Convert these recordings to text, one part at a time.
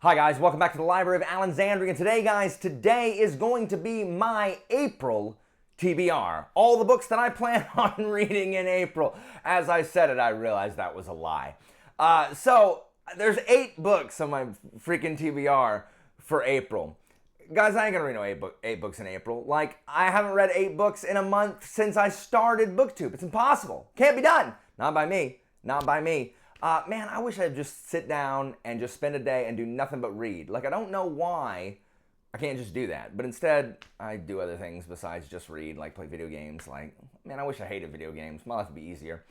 Hi guys, welcome back to the Library of Alexandria. And today guys, today is going to be my April TBR. All the books that I plan on reading in April. As I said it, I realized that was a lie. So there's 8 books on my freaking TBR for April. Guys, I ain't gonna read no 8 books in April. Like, I haven't read 8 books in a month since I started BookTube. It's impossible. Can't be done. Not by me. Not by me. Man, I wish I'd just sit down and just spend a day and do nothing but read. Like, I don't know why I can't just do that. But instead, I do other things besides just read, like play video games. Like, man, I wish I hated video games. My life would be easier.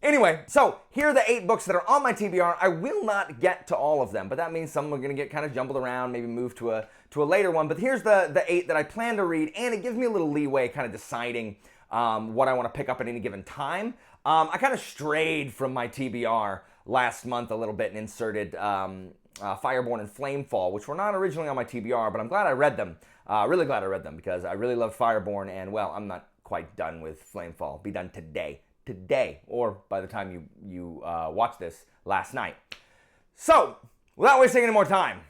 Anyway, so here are the 8 books that are on my TBR. I will not get to all of them, but that means some are going to get kind of jumbled around, maybe move to a later one. But here's the 8 that I plan to read, and it gives me a little leeway kind of deciding what I want to pick up at any given time. I kind of strayed from my TBR last month a little bit and inserted Fireborn and Flamefall, which were not originally on my TBR, but I'm glad I read them. Really glad I read them because I really love Fireborn, and well, I'm not quite done with Flamefall. Be done today, or by the time you watch this, last night. So, without wasting any more time,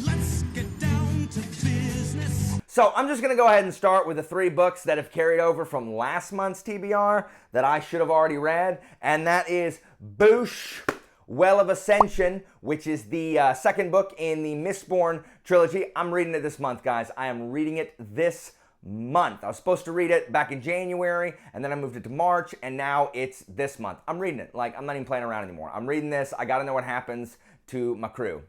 let's get down to business. So, I'm just going to go ahead and start with the 3 books that have carried over from last month's TBR that I should have already read, and that is Boosh, Well of Ascension, which is the second book in the Mistborn trilogy. I'm reading it this month, guys. I am reading it this month. I was supposed to read it back in January, and then I moved it to March, and now it's this month. I'm reading it. Like, I'm not even playing around anymore. I'm reading this. I gotta know what happens to my crew.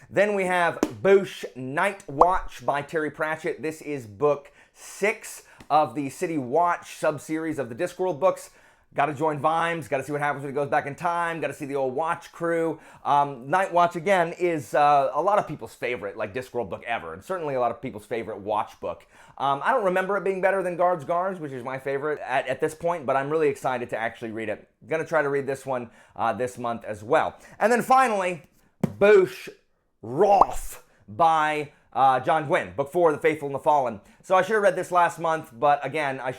Then we have Boosh, Night Watch by Terry Pratchett. This is book 6 of the City Watch sub-series of the Discworld books. Gotta join Vimes, gotta see what happens when it goes back in time, gotta see the old Watch crew. Night Watch, again, is a lot of people's favorite, like, Discworld book ever, and certainly a lot of people's favorite Watch book. I don't remember it being better than Guards, which is my favorite at this point, but I'm really excited to actually read it. Gonna try to read this one this month as well. And then finally, Boupheroth by John Gwynne, book 4, The Faithful and the Fallen. So I should have read this last month, but again, I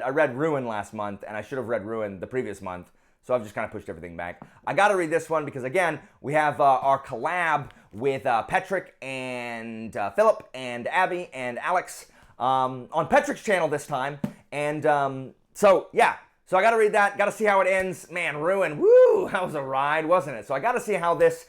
read Ruin last month, and I should have read Ruin the previous month, so I've just kind of pushed everything back. I gotta read this one because, again, we have our collab with Petrick and Philip and Abby and Alex on Petrick's channel this time, and so yeah. So I gotta read that, gotta see how it ends. Man, Ruin, woo, that was a ride, wasn't it? So I gotta see how this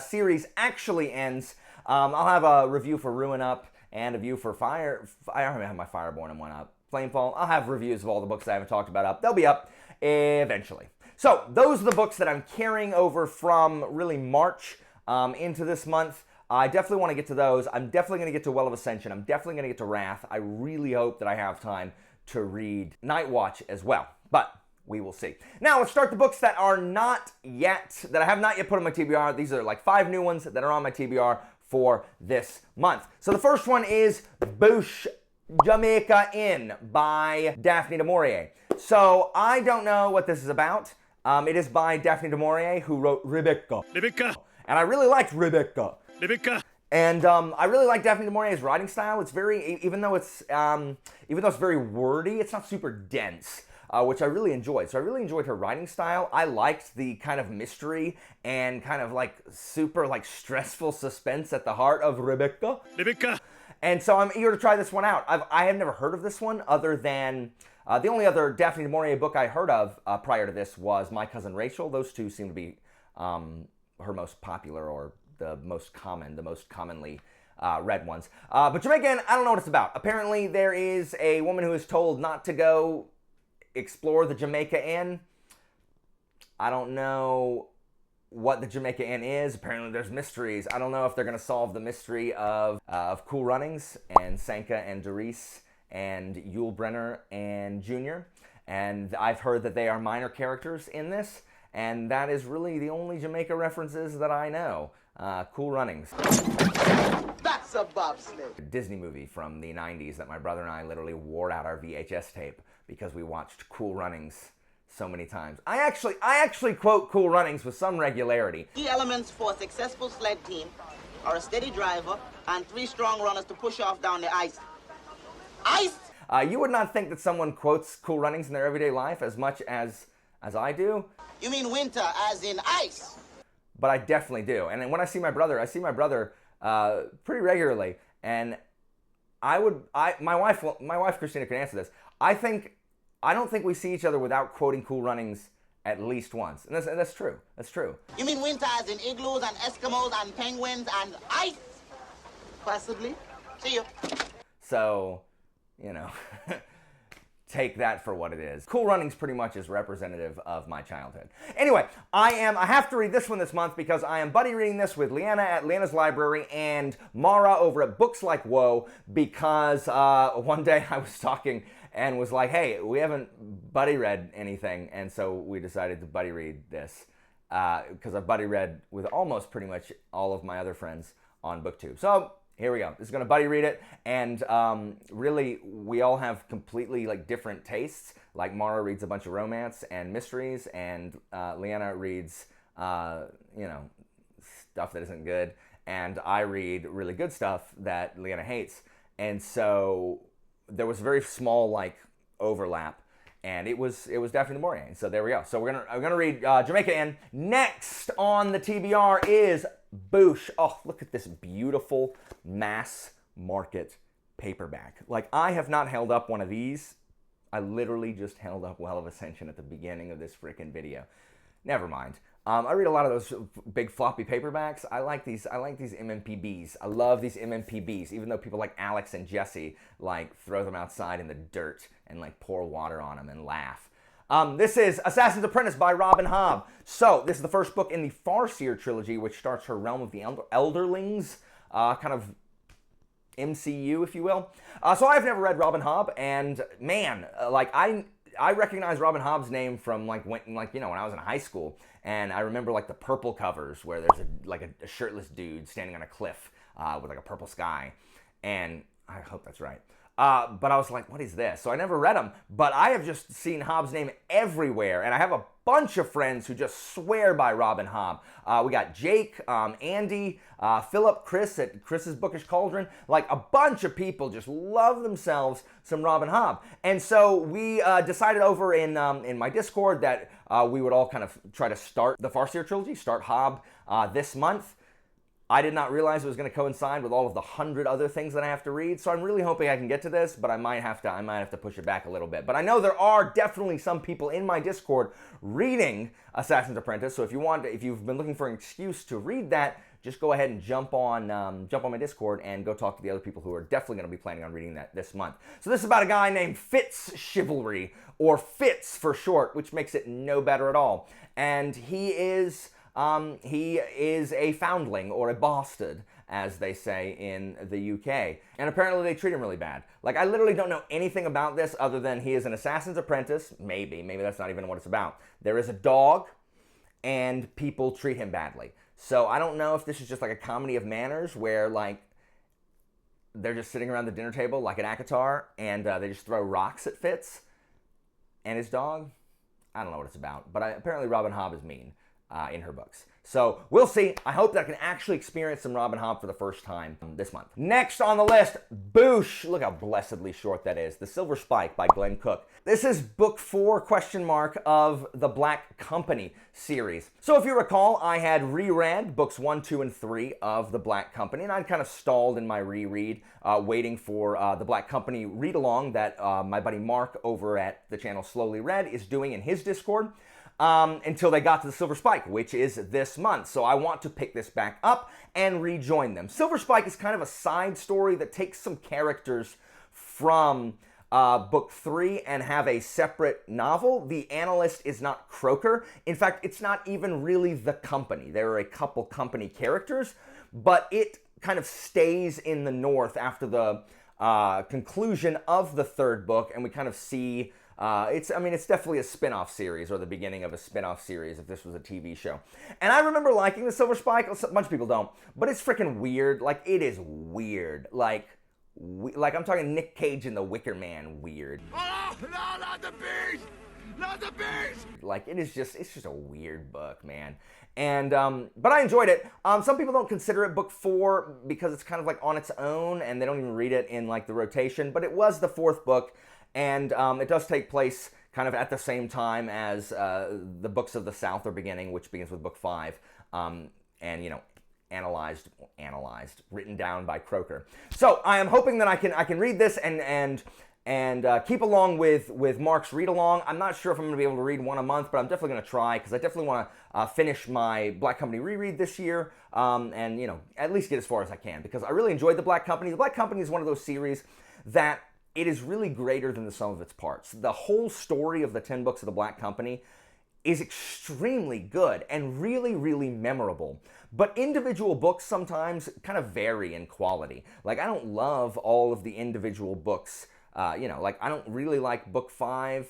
series actually ends. I'll have a review for Ruin up and a review for I don't have my Fireborn and one up. Flamefall, I'll have reviews of all the books that I haven't talked about up. They'll be up eventually. So those are the books that I'm carrying over from really March into this month. I definitely want to get to those. I'm definitely going to get to Well of Ascension. I'm definitely going to get to Wrath. I really hope that I have time to read Night Watch as well. But we will see. Now, let's start the books that are not yet, that I have not yet put on my TBR. These are like 5 new ones that are on my TBR for this month. So the first one is Boosh Jamaica Inn by Daphne du Maurier. So I don't know what this is about. It is by Daphne du Maurier, who wrote Rebecca. And I really liked Rebecca. And I really like Daphne du Maurier's writing style. It's very, even though it's very wordy, it's not super dense. Which I really enjoyed. So I really enjoyed her writing style. I liked the kind of mystery and kind of like super like stressful suspense at the heart of Rebecca. And so I'm eager to try this one out. I have never heard of this one other than the only other Daphne du Maurier book I heard of prior to this was My Cousin Rachel. Those two seem to be her most popular or the most commonly read ones. But Jamaica Inn, I don't know what it's about. Apparently there is a woman who is told not to go explore the Jamaica Inn. I don't know what the Jamaica Inn is. Apparently there's mysteries. I don't know if they're going to solve the mystery of Cool Runnings and Sanka and Doris and Yul Brynner and Junior. And I've heard that they are minor characters in this, and that is really the only Jamaica references that I know. Cool Runnings. That's a bobsled. Disney movie from the 90s that my brother and I literally wore out our VHS tape because we watched Cool Runnings so many times. I actually quote Cool Runnings with some regularity. Key elements for a successful sled team are a steady driver and 3 strong runners to push off down the ice. Ice! You would not think that someone quotes Cool Runnings in their everyday life as much as I do. You mean winter as in ice? but I definitely do. And then when I see my brother pretty regularly, and my wife Christina can answer this. I don't think we see each other without quoting Cool Runnings at least once, and that's true. That's true. You mean winters in igloos and Eskimos and penguins and ice? Possibly. See you. So, you know, take that for what it is. Cool Runnings pretty much is representative of my childhood. Anyway, I have to read this one this month because I am buddy reading this with Leanna at Leanna's Library and Mara over at Books Like Whoa, because one day I was talking and was like, hey, we haven't buddy read anything, and so we decided to buddy read this because I've buddy read with almost pretty much all of my other friends on BookTube. So here we go. This is going to buddy read it, and really, we all have completely like different tastes. Like Mara reads a bunch of romance and mysteries, and Leanna reads, you know, stuff that isn't good, and I read really good stuff that Leanna hates. And so there was very small like overlap, and it was definitely more. So there we go. So I'm gonna read Jamaica Inn. Next on the TBR is Boosh. Oh, look at this beautiful mass market paperback. Like, I have not held up one of these. I literally just held up Well of Ascension at the beginning of this freaking video. Never mind. I read a lot of those big floppy paperbacks. I like these MMPBs. I love these MMPBs, even though people like Alex and Jesse like throw them outside in the dirt and like pour water on them and laugh. This is Assassin's Apprentice by Robin Hobb. So this is the first book in the Farseer trilogy, which starts her Realm of the Elderlings kind of MCU, if you will. So I've never read Robin Hobb, and man, like I recognize Robin Hobb's name from when I was in high school, and I remember like the purple covers where there's a shirtless dude standing on a cliff with like a purple sky, and I hope that's right. But I was like, what is this? So I never read them, but I have just seen Hobb's name everywhere, and I have a bunch of friends who just swear by Robin Hobb. We got Jake, Andy, Philip, Chris at Chris's Bookish Cauldron. Like, a bunch of people just love themselves some Robin Hobb. And so we decided over in my Discord that we would all kind of try to start the Farseer trilogy, start Hobb this month. I did not realize it was going to coincide with all of the 100 other things that I have to read, so I'm really hoping I can get to this, but I might have to push it back a little bit. But I know there are definitely some people in my Discord reading Assassin's Apprentice, so if you've been looking for an excuse to read that, just go ahead and jump on my Discord and go talk to the other people who are definitely going to be planning on reading that this month. So this is about a guy named Fitz Chivalry, or Fitz for short, which makes it no better at all. And he is a foundling, or a bastard, as they say in the UK. And apparently they treat him really bad. Like, I literally don't know anything about this other than he is an assassin's apprentice. Maybe that's not even what it's about. There is a dog, and people treat him badly. So I don't know if this is just like a comedy of manners where, like, they're just sitting around the dinner table like an ACOTAR, and they just throw rocks at Fitz and his dog. I don't know what it's about. But apparently Robin Hobb is mean in her books. So we'll see. I hope that I can actually experience some Robin Hobb for the first time this month. Next on the list, Boosh. Look how blessedly short that is. The Silver Spike by Glenn Cook. This is book 4 of the Black Company series. So if you recall, I had reread books 1, 2, and 3 of the Black Company, and I'd kind of stalled in my reread, waiting for the Black Company read-along that my buddy Mark over at the channel Slowly Read is doing in his Discord. Until they got to the Silver Spike, which is this month. So I want to pick this back up and rejoin them. Silver Spike is kind of a side story that takes some characters from book 3 and have a separate novel. The analyst is not Croker. In fact, it's not even really the company. There are a couple company characters, but it kind of stays in the North after the conclusion of the 3rd book, and we kind of see it's definitely a spin-off series, or the beginning of a spin-off series if this was a TV show. And I remember liking the Silver Spike. A bunch of people don't, but it's freaking weird. Like, it is weird. Like I'm talking Nick Cage and the Wicker Man weird. Oh, no, not the beast! Not the beast! Like, it's just a weird book, man. And, but I enjoyed it. Some people don't consider it book 4 because it's kind of like on its own, and they don't even read it in like the rotation, but it was the 4th book. And it does take place kind of at the same time as the Books of the South are beginning, which begins with book 5, and you know, analyzed, written down by Croker. So I am hoping that I can read this and keep along with Mark's read along. I'm not sure if I'm going to be able to read one a month, but I'm definitely going to try, because I definitely want to finish my Black Company reread this year, and you know, at least get as far as I can, because I really enjoyed the Black Company. The Black Company is one of those series that it is really greater than the sum of its parts. The whole story of the 10 books of the Black Company is extremely good and really, really memorable. But individual books sometimes kind of vary in quality. Like, I don't love all of the individual books. You know, like, I don't really like book 5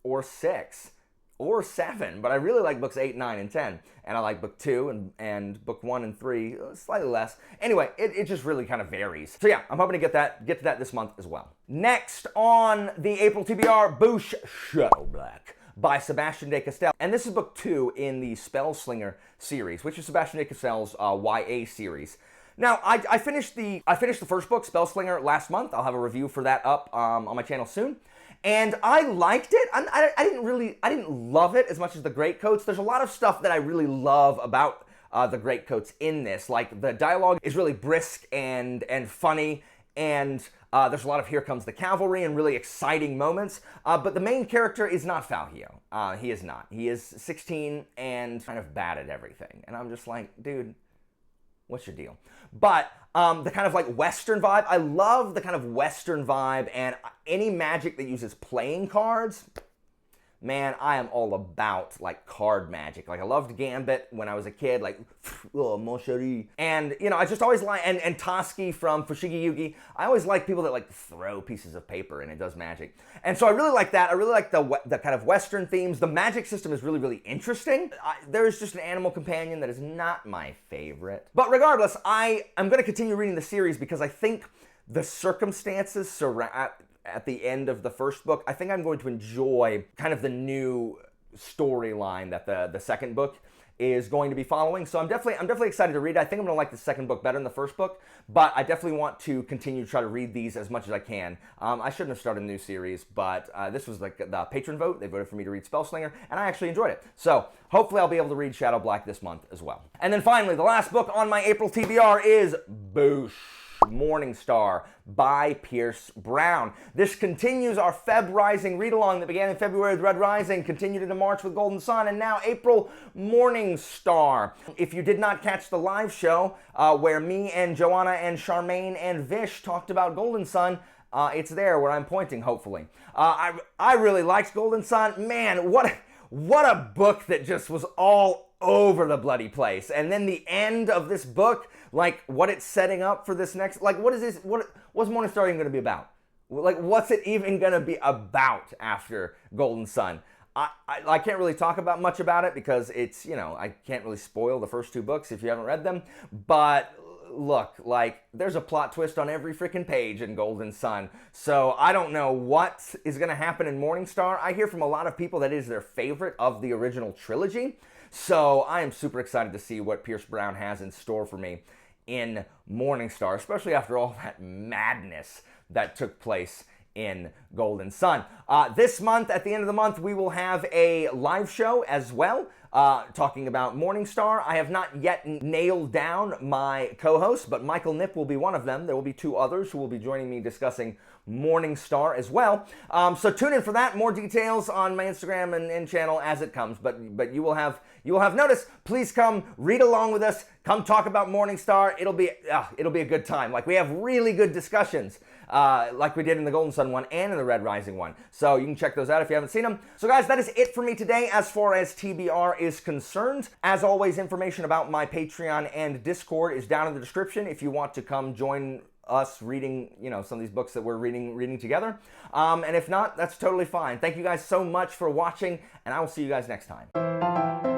or 6 or 7, but I really like books 8, 9, and 10. And I like book 2 and book 1 and 3 slightly less. Anyway, it just really kind of varies. So yeah, I'm hoping to get to that this month as well. Next on the April TBR, Boosh Jamaica Black by Sebastian de Castell. And this is book 2 in the Spellslinger series, which is Sebastian de Castell's YA series. Now, I finished the first book, Spellslinger, last month. I'll have a review for that up on my channel soon. And I liked it. I didn't love it as much as the Greatcoats. There's a lot of stuff that I really love about the Greatcoats in this. Like, the dialogue is really brisk and funny, and there's a lot of Here Comes the Cavalry and really exciting moments. But the main character is not Falhio. He is not. He is 16 and kind of bad at everything. And I'm just like, dude, what's your deal? But the kind of like Western vibe, I love the kind of Western vibe, and any magic that uses playing cards, man, I am all about like card magic. Like, I loved Gambit when I was a kid, like, oh, mon chéri. And, you know, I just always like, and Toski from Fushigi Yugi, I always like people that like throw pieces of paper and it does magic. And so I really like that. I really like the kind of Western themes. The magic system is really, really interesting. There's just an animal companion that is not my favorite. But regardless, I'm going to continue reading the series because I think the circumstances at the end of the first book, I think I'm going to enjoy kind of the new storyline that the second book is going to be following. So I'm definitely excited to read it. I think I'm going to like the second book better than the first book, but I definitely want to continue to try to read these as much as I can. I shouldn't have started a new series, but this was like the patron vote. They voted for me to read Spellslinger, and I actually enjoyed it. So hopefully I'll be able to read Shadow Black this month as well. And then finally, the last book on my April TBR is Boosh Morningstar by Pierce Brown. This continues our Feb Rising read-along that began in February with Red Rising, continued into March with Golden Sun, and now April Morningstar. If you did not catch the live show where me and Joanna and Charmaine and Vish talked about Golden Sun, it's there where I'm pointing, hopefully. I really liked Golden Sun. Man, what a book that just was all over the bloody place. And then the end of this book, like what it's setting up for this next, like what's Morningstar even going to be about? Like, what's it even going to be about after Golden Sun? I can't really talk about much about it because it's, you know, I can't really spoil the first 2 books if you haven't read them. But look, like, there's a plot twist on every freaking page in Golden Sun. So I don't know what is going to happen in Morningstar. I hear from a lot of people that it is their favorite of the original trilogy. So I am super excited to see what Pierce Brown has in store for me in Morningstar, especially after all that madness that took place in Golden Sun. This month, at the end of the month, we will have a live show as well, talking about Morningstar. I have not yet nailed down my co-host, but Michael Nip will be one of them. There will be 2 others who will be joining me discussing Morningstar as well. So tune in for that. More details on my Instagram and channel as it comes. But you will have notice. Please come read along with us. Come talk about Morningstar. It'll be a good time. Like, we have really good discussions, like we did in the Golden Sun one and in the Red Rising one. So you can check those out if you haven't seen them. So guys, that is it for me today as far as TBR is concerned. As always, information about my Patreon and Discord is down in the description if you want to come join us reading, you know, some of these books that we're reading together. And if not, that's totally fine. Thank you guys so much for watching, and I will see you guys next time.